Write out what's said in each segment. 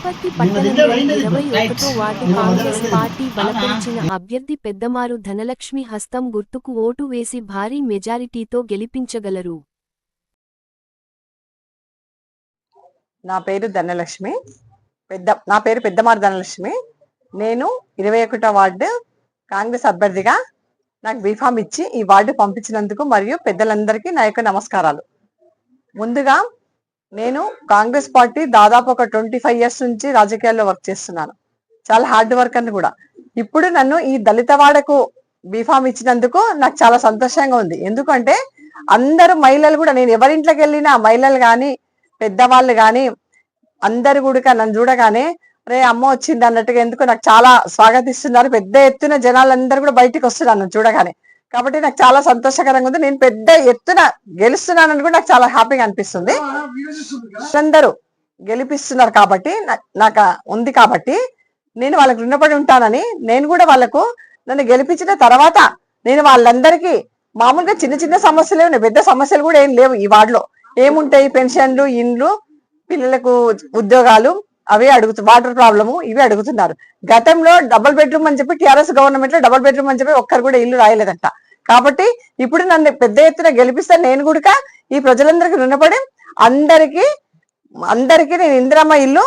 వనపర్తి పట్టణంలోని 21వ ward Congress party బలపరిచిన అభ్యర్థి పెద్దమారు ధనలక్ష్మి హస్తం గుర్తుకు ఓటు వేసి భారీ మెజారిటీతో గెలిపించగలరు. నా పేరు ధనలక్ష్మి. పెద్దమారు ధనలక్ష్మి. నేను 21వ వార్డు కాంగ్రెస్ అభ్యర్థిగా నాకు బీఫామ్ ఇచ్చి ఈ వార్డు పంపించినందుకు మరియు పెద్దలందరికీ నా యొక్క నమస్కారాలు. ముందుగా నేను కాంగ్రెస్ పార్టీ దాదాపు ఒక 25 years నుంచి రాజకీయాల్లో వర్క్ చేస్తున్నాను. చాలా హార్డ్ వర్క్ అని కూడా. ఇప్పుడు నన్ను ఈ దళిత వాడకు బీఫామ్ ఇచ్చినందుకు నాకు చాలా సంతోషంగా ఉంది. ఎందుకంటే అందరూ మహిళలు కూడా, నేను ఎవరింట్లోకి వెళ్ళినా మహిళలు కానీ పెద్దవాళ్ళు కానీ అందరు కూడా నన్ను చూడగానే రే అమ్మ వచ్చింది అన్నట్టుగా ఎందుకు నాకు చాలా స్వాగతిస్తున్నారు. పెద్ద ఎత్తున జనాలందరూ కూడా బయటికి వస్తున్నారు చూడగానే. కాబట్టి నాకు చాలా సంతోషకరంగా ఉంది. నేను పెద్ద ఎత్తున గెలుస్తున్నానని కూడా నాకు చాలా హ్యాపీగా అనిపిస్తుంది. అందరూ గెలిపిస్తున్నారు కాబట్టి నాకు ఉంది కాబట్టి నేను వాళ్ళకి రుణపడి ఉంటానని, నేను కూడా వాళ్ళకు నన్ను గెలిపించిన తర్వాత నేను వాళ్ళందరికీ మామూలుగా చిన్న చిన్న సమస్యలు ఉన్నాయి, పెద్ద సమస్యలు కూడా ఏం లేవు. ఈ వార్డులో ఏముంటాయి? పెన్షన్లు, ఇండ్లు, పిల్లలకు ఉద్యోగాలు, అవే వాటర్ ప్రాబ్లము, ఇవే అడుగుతున్నారు. గతంలో డబుల్ బెడ్రూమ్ అని చెప్పి టీఆర్ఎస్ గవర్నమెంట్ లో డబుల్ బెడ్రూమ్ అని చెప్పి ఒక్కరు కూడా ఇల్లు రాయలేదంట. కాబట్టి ఇప్పుడు నన్ను పెద్ద ఎత్తున గెలిపిస్తే నేను కూడా ఈ ప్రజలందరికీ రుణపడి అందరికీ నేను ఇందిరమ్మ ఇల్లు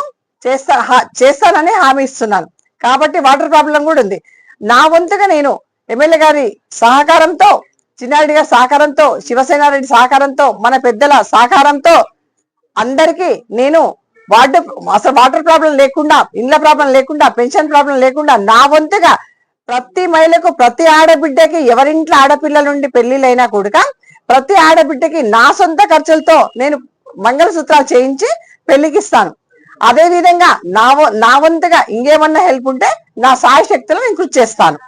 చేస్తానని హామీ ఇస్తున్నాను. కాబట్టి వాటర్ ప్రాబ్లం కూడా ఉంది. నా వంతుగా నేను ఎమ్మెల్యే గారి సహకారంతో, చిన్నారెడ్డి గారి సహకారంతో, శివసేనారెడ్డి సహకారంతో, మన పెద్దల సహకారంతో అందరికీ నేను అసలు వాటర్ ప్రాబ్లం లేకుండా, ఇండ్ల ప్రాబ్లం లేకుండా, పెన్షన్ ప్రాబ్లం లేకుండా నా వంతుగా ప్రతి మహిళకు, ప్రతి ఆడబిడ్డకి, ఎవరింట్లో ఆడపిల్లల నుండి పెళ్లిళ్ళైనా కూడా ప్రతి ఆడబిడ్డకి నా సొంత ఖర్చులతో నేను మంగళసూత్రాలు చేయించి పెళ్లికిస్తాను. అదే విధంగా నా వంతుగా ఇంకేమన్నా హెల్ప్ ఉంటే నా సాయ శక్తులు నేను కృషి చేస్తాను.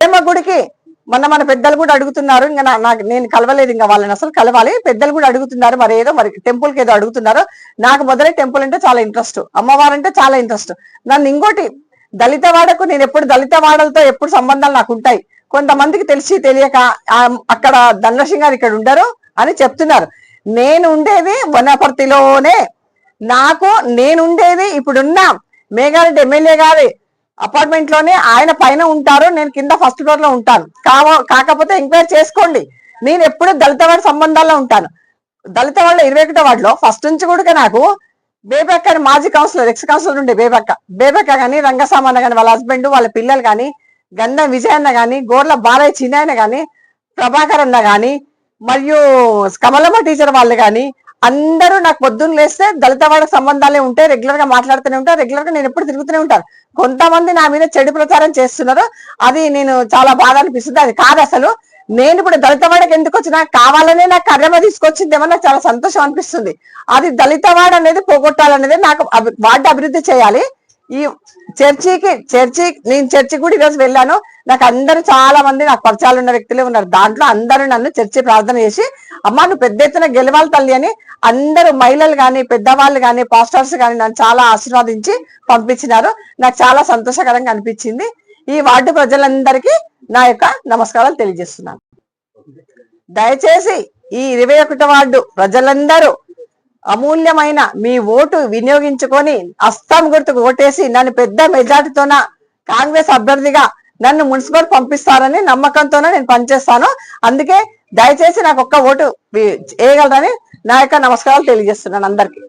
ప్రేమ గుడికి మన పెద్దలు కూడా అడుగుతున్నారు, ఇంకా నేను కలవలేదు, ఇంకా వాళ్ళని అసలు కలవాలి. పెద్దలు కూడా అడుగుతున్నారు, మరి టెంపుల్ కి ఏదో అడుగుతున్నారు. నాకు మొదలై టెంపుల్ అంటే చాలా ఇంట్రెస్ట్, అమ్మవారంటే చాలా ఇంట్రెస్ట్. నన్ను ఇంకోటి దళిత వాడకు నేను ఎప్పుడు దళిత వాడలతో ఎప్పుడు సంబంధాలు నాకు ఉంటాయి. కొంతమందికి తెలిసి తెలియక అక్కడ ధనలక్ష్మి గారు ఇక్కడ ఉండరు అని చెప్తున్నారు. నేను ఉండేది వనపర్తిలోనే. నేనుండేది ఇప్పుడున్న మేఘారెడ్డి ఎమ్మెల్యే గారి అపార్ట్మెంట్ లోనే. ఆయన పైన ఉంటారు, నేను కింద ఫస్ట్ ఫ్లోర్ లో ఉంటాను. కాకపోతే ఎంక్వైరీ చేసుకోండి, నేను ఎప్పుడు దళిత వాడి సంబంధాల్లో ఉంటాను. దళిత వాళ్ళ 21వ వార్డులో ఫస్ట్ నుంచి కూడా నాకు బేబక్క అని మాజీ కౌన్సిలర్, ఎక్స్ కౌన్సిలర్ ఉండే బేబక్క కానీ, రంగసామన్న కానీ, వాళ్ళ హస్బెండ్, వాళ్ళ పిల్లలు కానీ, గంధం విజయన్న కానీ, గోర్ల బాలయ్య చిన్నాయన కానీ, ప్రభాకర్ అన్న కానీ, మరియు కమలమ్మ టీచర్ వాళ్ళు కానీ అందరూ నాకు పొద్దున్న లేస్తే దళిత వాడ సంబంధాలే ఉంటాయి. రెగ్యులర్ గా మాట్లాడుతూనే ఉంటారు, రెగ్యులర్ గా నేను ఎప్పుడు తిరుగుతూనే ఉంటాను. కొంతమంది నా మీద చెడు ప్రచారం చేస్తున్నారు, అది నేను చాలా బాధ అనిపిస్తుంది. అది కాదు అసలు. నేను ఇప్పుడు దళిత వాడకి ఎందుకు వచ్చినా, కావాలనే నాకు కర్రమ తీసుకొచ్చిందేమో నాకు చాలా సంతోషం అనిపిస్తుంది. అది దళిత వాడ అనేది పోగొట్టాలనేది నాకు వార్డు అభివృద్ధి చేయాలి. ఈ నేను చర్చి కూడా ఈరోజు వెళ్ళాను. నాకు అందరూ చాలా మంది నాకు పరిచయాలు ఉన్న వ్యక్తులే ఉన్నారు. దాంట్లో అందరూ నన్ను చర్చి ప్రార్థన చేసి అమ్మ నువ్వు పెద్ద ఎత్తున గెలవాలి తల్లి అని అందరూ మహిళలు కానీ, పెద్దవాళ్ళు కానీ, పాస్టర్స్ కానీ నన్ను చాలా ఆశీర్వాదించి పంపించినారు. నాకు చాలా సంతోషకరంగా అనిపించింది. ఈ వార్డు ప్రజలందరికీ నా యొక్క నమస్కారాలు తెలియజేస్తున్నాను. దయచేసి ఈ 21వ వార్డు ప్రజలందరూ అమూల్యమైన మీ ఓటు వినియోగించుకొని హస్తం గుర్తుకు ఓటేసి నన్ను పెద్ద మెజార్టీతోన కాంగ్రెస్ అభ్యర్థిగా నన్ను మున్సిపల్ పంపిస్తారని నమ్మకంతోనే నేను పనిచేస్తాను. అందుకే దయచేసి నాకు ఒక్క ఓటు వేయగలరని నా యొక్క నమస్కారాలు తెలియజేస్తున్నాను అందరికీ.